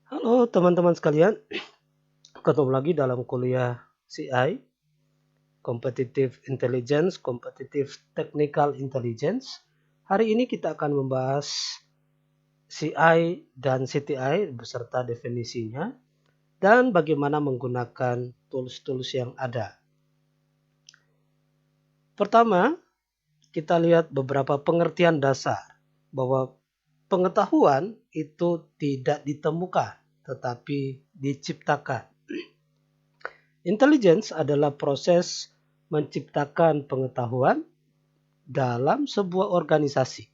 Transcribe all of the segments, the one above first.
Halo teman-teman sekalian, ketemu lagi dalam kuliah CI, Competitive Intelligence, Competitive Technical Intelligence. Hari ini kita akan membahas CI dan CTI beserta definisinya dan bagaimana menggunakan tools-tools yang ada. Pertama, kita lihat beberapa pengertian dasar bahwa pengetahuan itu tidak ditemukan tetapi diciptakan. Intelligence adalah proses menciptakan pengetahuan dalam sebuah organisasi.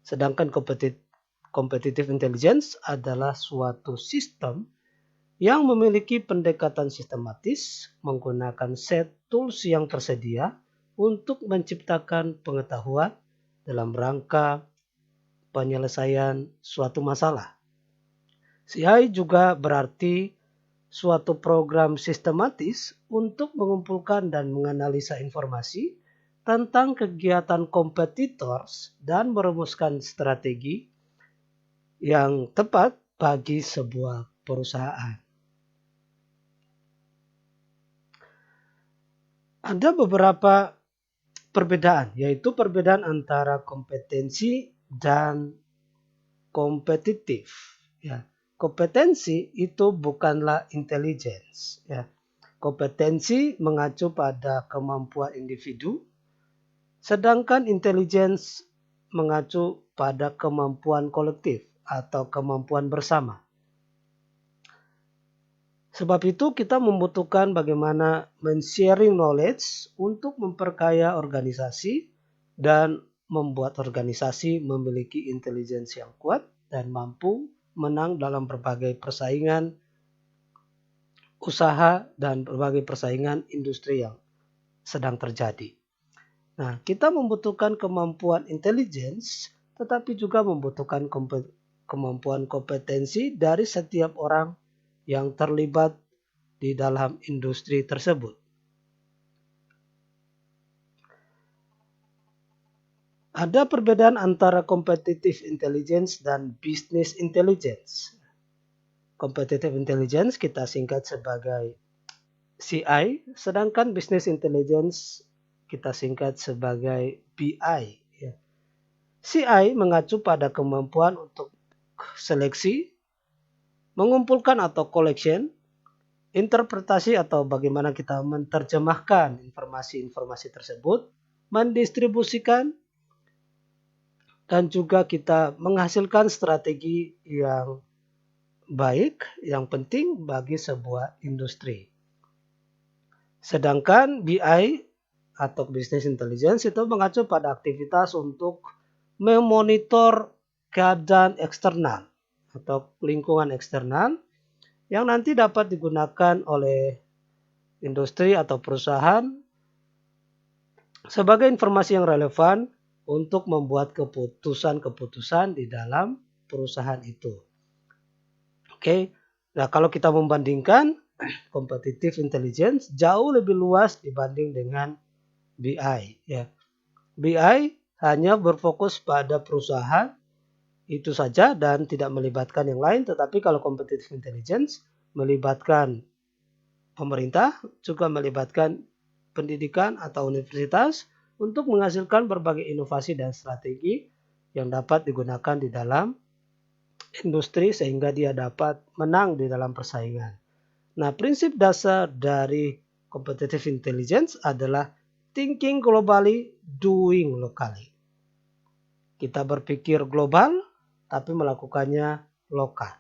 Sedangkan competitive intelligence adalah suatu sistem yang memiliki pendekatan sistematis menggunakan set tools yang tersedia untuk menciptakan pengetahuan dalam rangka penyelesaian suatu masalah. CI juga berarti suatu program sistematis untuk mengumpulkan dan menganalisa informasi tentang kegiatan kompetitors dan merumuskan strategi yang tepat bagi sebuah perusahaan. Ada beberapa perbedaan, yaitu perbedaan antara kompetensi dan kompetitif. Ya, kompetensi itu bukanlah intelligence. Ya. Kompetensi mengacu pada kemampuan individu, sedangkan intelligence mengacu pada kemampuan kolektif atau kemampuan bersama. Sebab itu kita membutuhkan bagaimana men-sharing knowledge untuk memperkaya organisasi dan membuat organisasi memiliki intelligence yang kuat dan mampu menang dalam berbagai persaingan usaha dan berbagai persaingan industri yang sedang terjadi. Nah, kita membutuhkan kemampuan intelligence, tetapi juga membutuhkan kemampuan kompetensi dari setiap orang yang terlibat di dalam industri tersebut. Ada perbedaan antara competitive intelligence dan business intelligence. Competitive intelligence kita singkat sebagai CI, sedangkan business intelligence kita singkat sebagai BI. CI mengacu pada kemampuan untuk seleksi, mengumpulkan atau collection, interpretasi atau bagaimana kita menerjemahkan informasi-informasi tersebut, mendistribusikan, dan juga kita menghasilkan strategi yang baik, yang penting bagi sebuah industri. Sedangkan BI atau Business Intelligence itu mengacu pada aktivitas untuk memonitor keadaan eksternal atau lingkungan eksternal yang nanti dapat digunakan oleh industri atau perusahaan sebagai informasi yang relevan untuk membuat keputusan-keputusan di dalam perusahaan itu. Oke, nah kalau kita membandingkan competitive intelligence jauh lebih luas dibanding dengan BI. Ya. BI hanya berfokus pada perusahaan itu saja dan tidak melibatkan yang lain, tetapi kalau competitive intelligence melibatkan pemerintah, juga melibatkan pendidikan atau universitas untuk menghasilkan berbagai inovasi dan strategi yang dapat digunakan di dalam industri sehingga dia dapat menang di dalam persaingan. Nah, prinsip dasar dari competitive intelligence adalah thinking globally, doing locally. Kita berpikir global, tapi melakukannya lokal.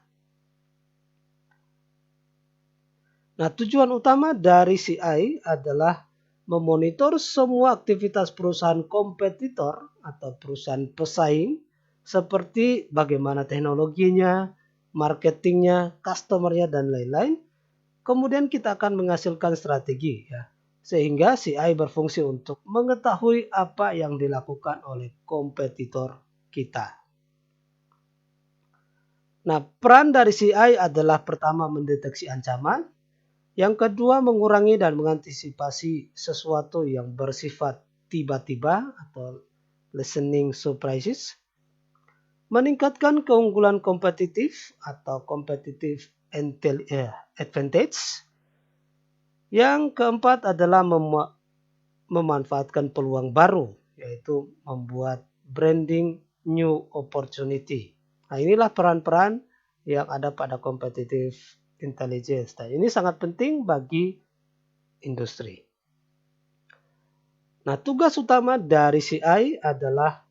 Nah, tujuan utama dari CI adalah memonitor semua aktivitas perusahaan kompetitor atau perusahaan pesaing seperti bagaimana teknologinya, marketingnya, customernya, dan lain-lain. Kemudian kita akan menghasilkan strategi ya. Sehingga CI berfungsi untuk mengetahui apa yang dilakukan oleh kompetitor kita. Nah, peran dari CI adalah pertama mendeteksi ancaman, yang kedua mengurangi dan mengantisipasi sesuatu yang bersifat tiba-tiba atau listening surprises. meningkatkan keunggulan kompetitif atau competitive advantage. Yang keempat adalah memanfaatkan peluang baru, yaitu membuat branding new opportunity. Nah, inilah peran-peran yang ada pada competitive intelligence. Nah, ini sangat penting bagi industri. Nah, tugas utama dari CI adalah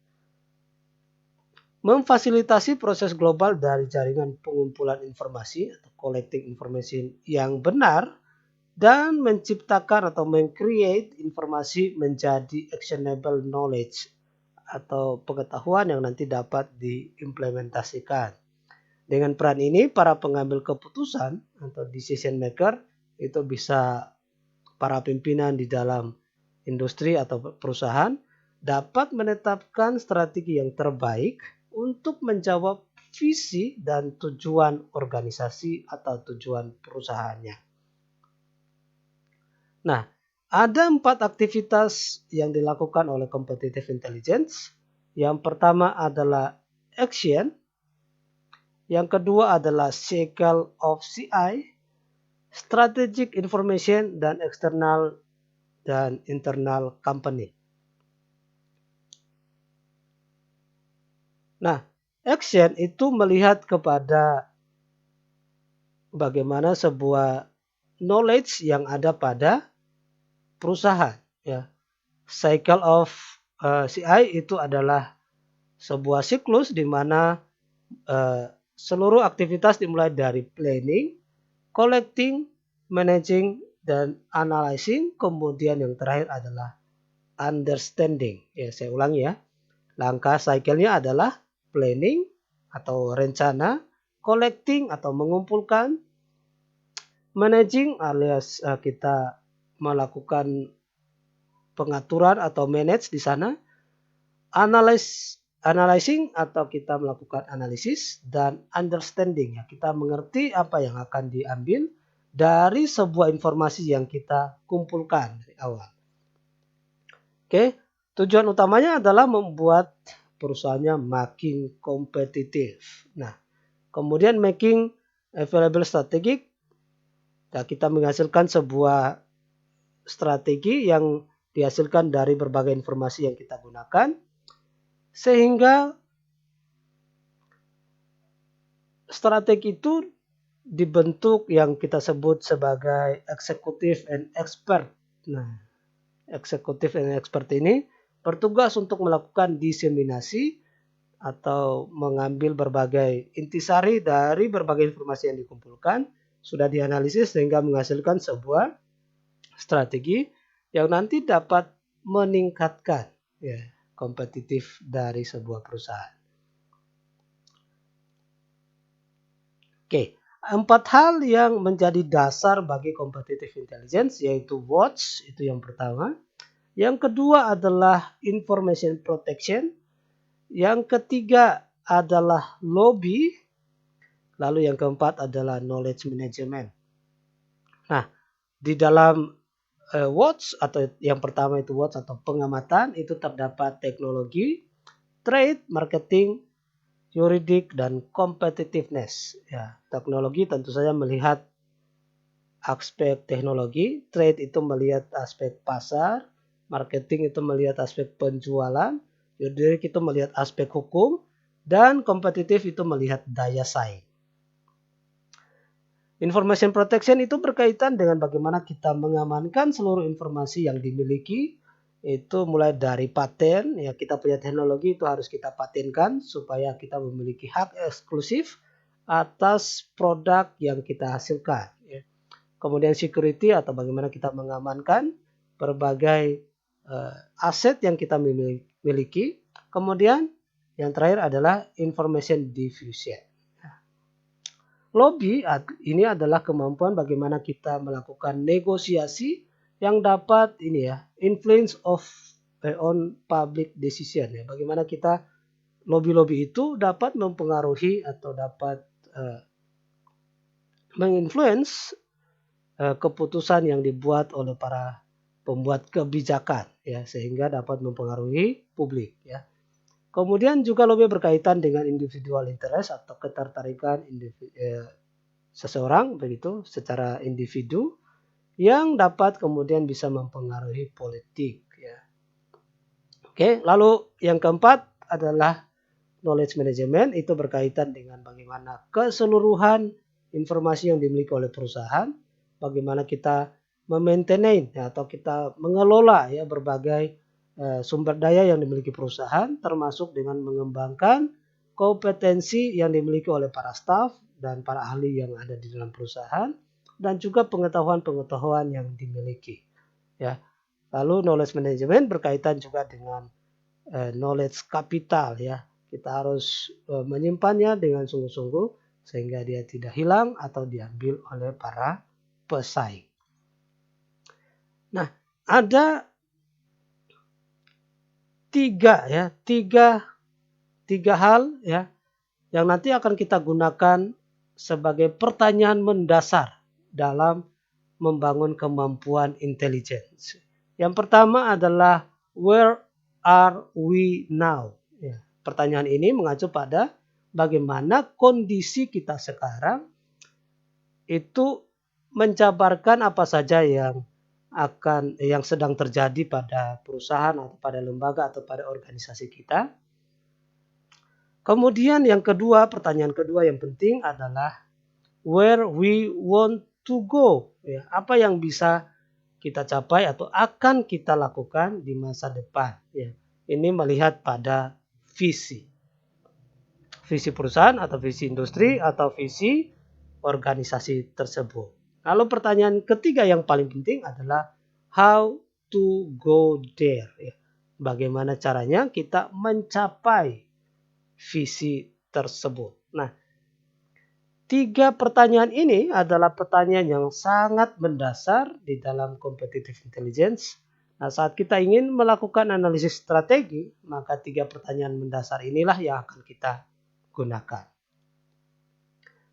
memfasilitasi proses global dari jaringan pengumpulan informasi atau collecting information yang benar dan menciptakan atau meng-create informasi menjadi actionable knowledge atau pengetahuan yang nanti dapat diimplementasikan. Dengan peran ini, para pengambil keputusan atau decision maker itu bisa para pimpinan di dalam industri atau perusahaan dapat menetapkan strategi yang terbaik untuk menjawab visi dan tujuan organisasi atau tujuan perusahaannya. Nah, ada 4 aktivitas yang dilakukan oleh competitive intelligence. Yang pertama adalah action. Yang kedua adalah cycle of CI, strategic information, dan external dan internal company. Nah, action itu melihat kepada bagaimana sebuah knowledge yang ada pada perusahaan. Ya. Cycle of CI itu adalah sebuah siklus di mana seluruh aktivitas dimulai dari planning, collecting, managing, dan analyzing. Kemudian yang terakhir adalah understanding. Ya, saya ulangi ya. Langkah cycle-nya adalah planning atau rencana, collecting atau mengumpulkan, managing alias kita melakukan pengaturan atau manage di sana, analyzing atau kita melakukan analisis, dan understanding, ya kita mengerti apa yang akan diambil dari sebuah informasi yang kita kumpulkan dari awal. Oke, tujuan utamanya adalah membuat perusahaannya makin kompetitif. Nah, kemudian making available strategic, nah, kita menghasilkan sebuah strategi yang dihasilkan dari berbagai informasi yang kita gunakan, sehingga strategi itu dibentuk yang kita sebut sebagai executive and expert. Nah, executive and expert ini bertugas untuk melakukan diseminasi atau mengambil berbagai intisari dari berbagai informasi yang dikumpulkan, sudah dianalisis sehingga menghasilkan sebuah strategi yang nanti dapat meningkatkan ya, kompetitif dari sebuah perusahaan. Oke, 4 hal yang menjadi dasar bagi competitive intelligence yaitu WATS, itu yang pertama. Yang kedua adalah information protection. Yang ketiga adalah lobby. Lalu yang keempat adalah knowledge management. Nah, di dalam WATS atau yang pertama itu WATS atau pengamatan, itu terdapat teknologi, trade, marketing, juridik, dan competitiveness. Ya, teknologi tentu saja melihat aspek teknologi, trade itu melihat aspek pasar, marketing itu melihat aspek penjualan, juridik itu melihat aspek hukum, dan kompetitif itu melihat daya saing. Information protection itu berkaitan dengan bagaimana kita mengamankan seluruh informasi yang dimiliki, itu mulai dari paten, ya kita punya teknologi itu harus kita patenkan supaya kita memiliki hak eksklusif atas produk yang kita hasilkan. Ya. Kemudian security atau bagaimana kita mengamankan berbagai aset yang kita miliki. Kemudian yang terakhir adalah information diffusion. Lobby ini adalah kemampuan bagaimana kita melakukan negosiasi yang dapat influence on public decision, ya. Bagaimana kita lobby itu dapat mempengaruhi atau dapat menginfluence keputusan yang dibuat oleh para pembuat kebijakan, ya, sehingga dapat mempengaruhi publik, ya. Kemudian juga lebih berkaitan dengan individual interest atau ketertarikan seseorang begitu secara individu yang dapat kemudian bisa mempengaruhi politik ya. Oke, lalu yang keempat adalah knowledge management, itu berkaitan dengan bagaimana keseluruhan informasi yang dimiliki oleh perusahaan, bagaimana kita memaintain ya, atau kita mengelola ya berbagai sumber daya yang dimiliki perusahaan, termasuk dengan mengembangkan kompetensi yang dimiliki oleh para staf dan para ahli yang ada di dalam perusahaan, dan juga pengetahuan-pengetahuan yang dimiliki ya. Lalu knowledge management berkaitan juga dengan knowledge capital ya. Kita harus menyimpannya dengan sungguh-sungguh sehingga dia tidak hilang atau diambil oleh para pesaing. Nah, ada tiga hal ya yang nanti akan kita gunakan sebagai pertanyaan mendasar dalam membangun kemampuan intelligence. Yang pertama adalah where are we now? Ya, pertanyaan ini mengacu pada bagaimana kondisi kita sekarang itu menjabarkan apa saja yang sedang terjadi pada perusahaan atau pada lembaga atau pada organisasi kita. Kemudian yang kedua, pertanyaan kedua yang penting adalah where we want to go. Ya, apa yang bisa kita capai atau akan kita lakukan di masa depan. Ya, ini melihat pada visi perusahaan atau visi industri atau visi organisasi tersebut. Lalu pertanyaan ketiga yang paling penting adalah how to go there. Ya, bagaimana caranya kita mencapai visi tersebut. Nah, tiga pertanyaan ini adalah pertanyaan yang sangat mendasar di dalam competitive intelligence. Nah, saat kita ingin melakukan analisis strategi, maka tiga pertanyaan mendasar inilah yang akan kita gunakan.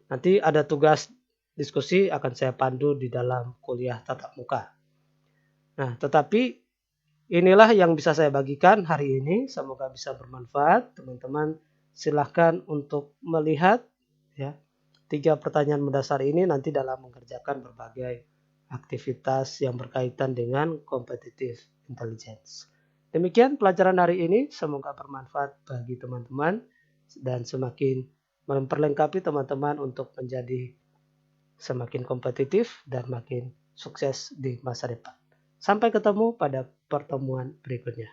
Nanti ada tugas diskusi akan saya pandu di dalam kuliah tatap muka. Nah, tetapi inilah yang bisa saya bagikan hari ini. Semoga bisa bermanfaat. Teman-teman silahkan untuk melihat ya tiga pertanyaan mendasar ini nanti dalam mengerjakan berbagai aktivitas yang berkaitan dengan competitive intelligence. Demikian pelajaran hari ini, semoga bermanfaat bagi teman-teman dan semakin memperlengkapi teman-teman untuk menjadi semakin kompetitif dan makin sukses di masa depan. Sampai ketemu pada pertemuan berikutnya.